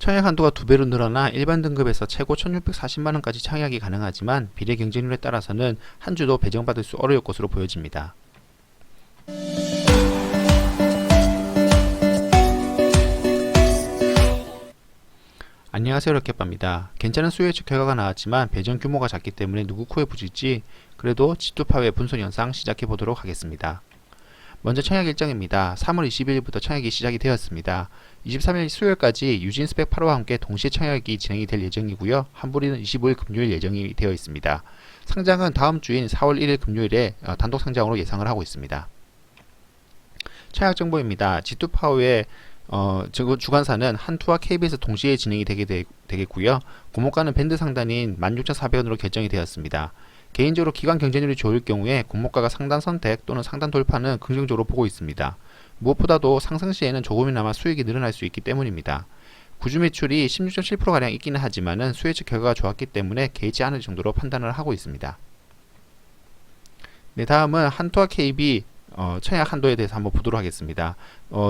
청약 한도가 2배로 늘어나 일반 등급에서 최고 1640만원까지 청약이 가능하지만 비례 경쟁률에 따라서는 한 주도 배정받을 수 어려울 것으로 보여집니다. 안녕하세요, 럭켓바입니다. 괜찮은 수요 예측 결과가 나왔지만 배정 규모가 작기 때문에 누구 코에 부질지 그래도 G2파워의 분석 영상 시작해 보도록 하겠습니다. 먼저 청약 일정입니다. 3월 20일부터 청약이 시작이 되었습니다. 23일 수요일까지 유진 스펙 8호와 함께 동시에 청약이 진행이 될 예정이고요. 환불일은 25일 금요일 예정이 되어 있습니다. 상장은 다음 주인 4월 1일 금요일에 단독 상장으로 예상을 하고 있습니다. 청약 정보입니다. G2파워의 주관사는 한투와 KB에서 동시에 진행이 되겠고요. 공모가는 밴드 상단인 16,400원으로 결정이 되었습니다. 개인적으로 기관 경쟁률이 좋을 경우에 공모가가 상단 선택 또는 상단 돌파는 긍정적으로 보고 있습니다. 무엇보다도 상승 시에는 조금이나마 수익이 늘어날 수 있기 때문입니다. 구주 매출이 16.7%가량 있기는 하지만 수요 예측 결과가 좋았기 때문에 개의치 않을 정도로 판단을 하고 있습니다. 네, 다음은 한투와 KB 청약 한도에 대해서 한번 보도록 하겠습니다.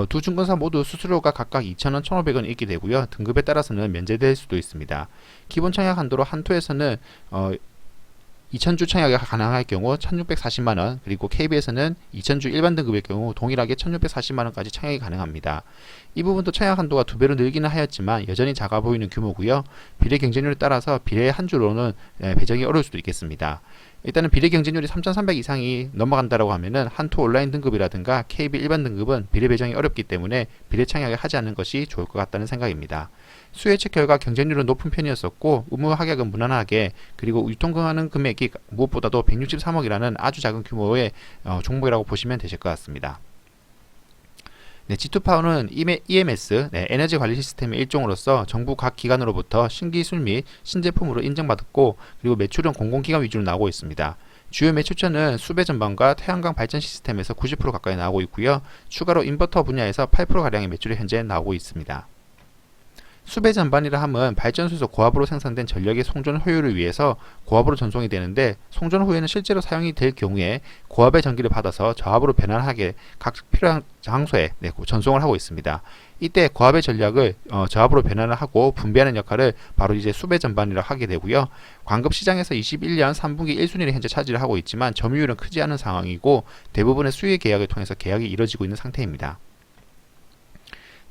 두 증권사 모두 수수료가 각각 2,000원, 1,500원 있게 되고요. 등급에 따라서는 면제될 수도 있습니다. 기본 청약 한도로 한투에서는 2,000주 청약이 가능할 경우 1,640만원, 그리고 KB에서는 2,000주 일반 등급의 경우 동일하게 1,640만원까지 청약이 가능합니다. 이 부분도 청약 한도가 2배로 늘기는 하였지만 여전히 작아 보이는 규모고요. 비례 경쟁률에 따라서 비례 한 주로는 배정이 어려울 수도 있겠습니다. 일단은 비례 경쟁률이 3,300 이상이 넘어간다라고 하면은 한투 온라인 등급이라든가 KB 일반 등급은 비례 배정이 어렵기 때문에 비례 청약을 하지 않는 것이 좋을 것 같다는 생각입니다. 수요 예측 결과 경쟁률은 높은 편이었었고 의무 합약은 무난하게, 그리고 유통하는 금액이 무엇보다도 163억이라는 아주 작은 규모의 종목이라고 보시면 되실 것 같습니다. 네, G2파워는 EMS, 에너지 관리 시스템의 일종으로서 정부 각 기관으로부터 신기술 및 신제품으로 인정받았고, 그리고 매출은 공공기관 위주로 나오고 있습니다. 주요 매출처는 수배 전반과 태양광 발전 시스템에서 90% 가까이 나오고 있고요. 추가로 인버터 분야에서 8%가량의 매출이 현재 나오고 있습니다. 수배 전반이라 함은 발전소에서 고압으로 생산된 전력의 송전 효율을 위해서 고압으로 전송이 되는데, 송전 후에는 실제로 사용이 될 경우에 고압의 전기를 받아서 저압으로 변환하게 각 필요한 장소에 전송을 하고 있습니다. 이때 고압의 전력을 저압으로 변환을 하고 분배하는 역할을 바로 이제 수배 전반이라 하게 되고요. 광급 시장에서 21년 3분기 1순위를 현재 차지를 하고 있지만 점유율은 크지 않은 상황이고 대부분의 수의 계약을 통해서 계약이 이뤄지고 있는 상태입니다.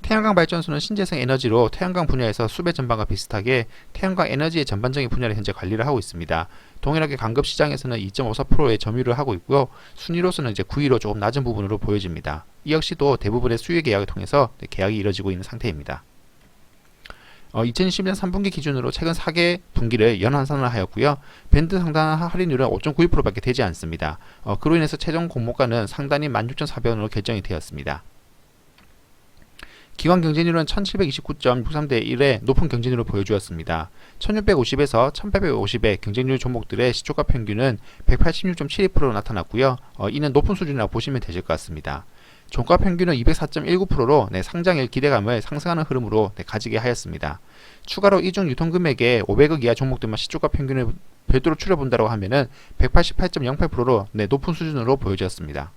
태양광 발전소는 신재생 에너지로 태양광 분야에서 수배 전반과 비슷하게 태양광 에너지의 전반적인 분야를 현재 관리를 하고 있습니다. 동일하게 강급 시장에서는 2.54%의 점유율을 하고 있고요. 순위로서는 이제 9위로 조금 낮은 부분으로 보여집니다. 이 역시도 대부분의 수요 계약을 통해서 계약이 이뤄지고 있는 상태입니다. 2020년 3분기 기준으로 최근 4개 분기를 연환산을 하였고요. 밴드 상단 할인율은 5.91%밖에 되지 않습니다. 그로 인해서 최종 공모가는 상단이 16,400원으로 결정이 되었습니다. 기관 경쟁률은 1729.63대 1의 높은 경쟁률을 보여주었습니다. 1650에서 1850의 경쟁률 종목들의 시초가 평균은 186.72%로 나타났고요. 이는 높은 수준이라고 보시면 되실 것 같습니다. 종가 평균은 204.19%로 상장일 기대감을 상승하는 흐름으로 가지게 하였습니다. 추가로 이중 유통금액의 500억 이하 종목들만 시초가 평균을 별도로 추려본다고 하면은 188.08%로 높은 수준으로 보여졌습니다.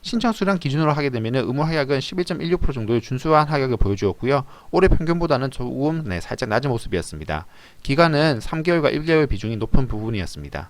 신청 수량 기준으로 하게 되면 의무 합약은 11.16% 정도의 준수한 합약을 보여주었고요. 올해 평균보다는 조금 살짝 낮은 모습이었습니다. 기간은 3개월과 1개월 비중이 높은 부분이었습니다.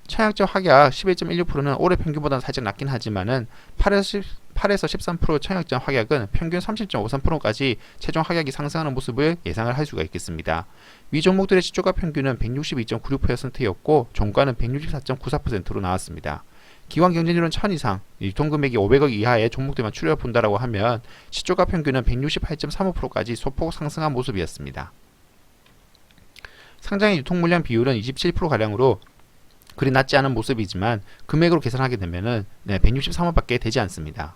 청약적 합약 11.16%는 올해 평균보다는 살짝 낮긴 하지만은 8에서 13% 청약적 합약은 평균 30.53%까지 최종 합약이 상승하는 모습을 예상을 할 수가 있겠습니다. 위 종목들의 시초가 평균은 162.96%였고 종가는 164.94%로 나왔습니다. 기관 경쟁률은 1000 이상, 유통금액이 500억 이하의 종목들만 추려본다라고 하면 시초가 평균은 168.35%까지 소폭 상승한 모습이었습니다. 상장의 유통 물량 비율은 27%가량으로 그리 낮지 않은 모습이지만 금액으로 계산하게 되면은 163억밖에 되지 않습니다.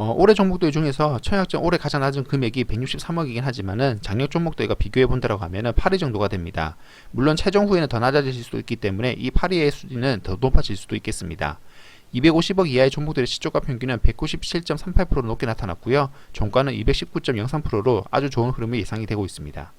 올해 종목들 중에서 청약전 올해 가장 낮은 금액이 163억이긴 하지만은 작년 종목들과 비교해 본다고 하면은 8위 정도가 됩니다. 물론 최종 후에는 더 낮아질 수도 있기 때문에 이 8위의 수준은 더 높아질 수도 있겠습니다. 250억 이하의 종목들의 시초가 평균은 197.38%로 높게 나타났고요. 종가는 219.03%로 아주 좋은 흐름이 예상이 되고 있습니다.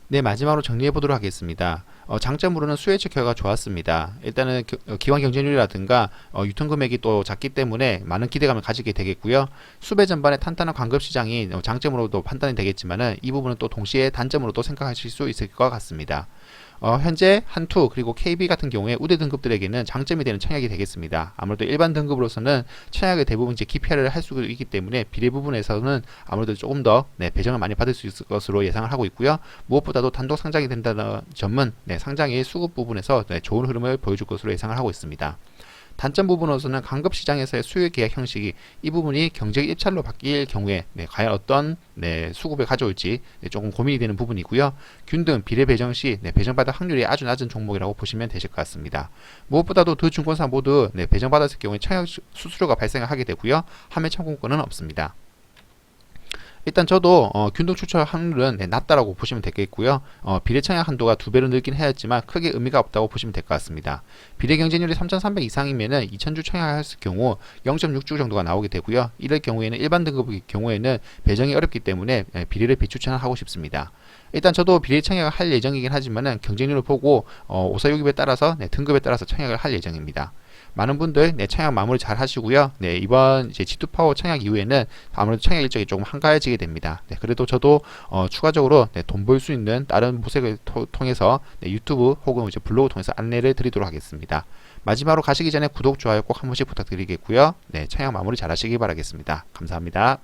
네, 마지막으로 정리해 보도록 하겠습니다. 장점으로는 수요 체크가 좋았습니다. 일단은 기관 경쟁률이라든가 유통 금액이 또 작기 때문에 많은 기대감을 가지게 되겠고요. 수배 전반에 탄탄한 광급 시장이 장점으로도 판단이 되겠지만은 이 부분은 또 동시에 단점으로도 생각하실 수 있을 것 같습니다. 현재 한투 그리고 KB 같은 경우에 우대 등급들에게는 장점이 되는 청약이 되겠습니다. 아무래도 일반 등급으로서는 청약을 대부분 이제 기피를 할 수 있기 때문에 비례 부분에서는 아무래도 조금 더 배정을 많이 받을 수 있을 것으로 예상을 하고 있고요. 무엇보다도 단독 상장이 된다는 점은 상장의 수급 부분에서 좋은 흐름을 보여줄 것으로 예상을 하고 있습니다. 단점 부분으로서는 강급 시장에서의 수요 계약 형식이 이 부분이 경쟁 입찰로 바뀔 경우에 과연 어떤 수급을 가져올지 조금 고민이 되는 부분이고요. 균등 비례 배정 시 배정받을 확률이 아주 낮은 종목이라고 보시면 되실 것 같습니다. 무엇보다도 두 증권사 모두 배정받았을 경우에 청약 수수료가 발생을 하게 되고요. 함외 청구권은 없습니다. 일단 저도 균등 추천 확률은 낮다라고 보시면 되겠고요. 비례 청약 한도가 2배로 늘긴 하였지만 크게 의미가 없다고 보시면 될 것 같습니다. 비례 경쟁률이 3,300 이상이면은 2,000주 청약했을 경우 0.6주 정도가 나오게 되고요. 이럴 경우에는 일반 등급의 경우에는 배정이 어렵기 때문에 비례를 비추천을 하고 싶습니다. 일단 저도 비례 청약을 할 예정이긴 하지만은 경쟁률을 보고 5462에 따라서 등급에 따라서 청약을 할 예정입니다. 많은 분들 청약 마무리 잘 하시고요. 이번 이제 G2파워 청약 이후에는 아무래도 청약 일정이 조금 한가해지게 됩니다. 그래도 저도 추가적으로 돈 벌 수 있는 다른 모색을 통해서 유튜브 혹은 이제 블로그 통해서 안내를 드리도록 하겠습니다. 마지막으로 가시기 전에 구독, 좋아요 꼭 한 번씩 부탁드리겠고요. 청약 마무리 잘 하시기 바라겠습니다. 감사합니다.